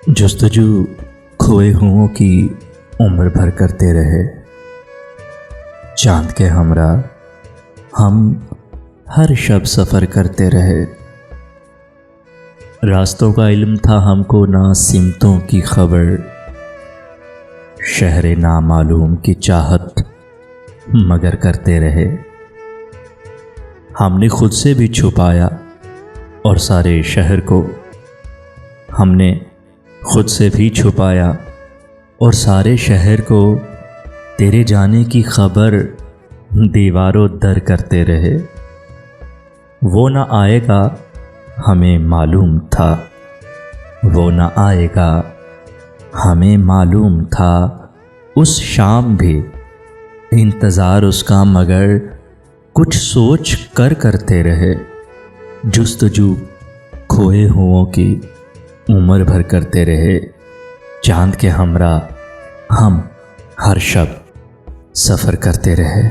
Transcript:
جستجو کھوئے ہوں کی عمر بھر کرتے رہے، چاند کے ہمراہ ہم ہر شب سفر کرتے رہے۔ راستوں کا علم تھا ہم کو، نہ سمتوں کی خبر، شہر نامعلوم کی چاہت مگر کرتے رہے۔ ہم نے خود سے بھی چھپایا اور سارے شہر کو، ہم نے خود سے بھی چھپایا اور سارے شہر کو، تیرے جانے کی خبر دیواروں در کرتے رہے۔ وہ نہ آئے گا ہمیں معلوم تھا، وہ نہ آئے گا ہمیں معلوم تھا، اس شام بھی انتظار اس کا مگر کچھ سوچ کر کرتے رہے۔ جستجو کھوئے ہوں کی عمر بھر کرتے رہے، چاند کے ہمراہ ہم ہر شب سفر کرتے رہے۔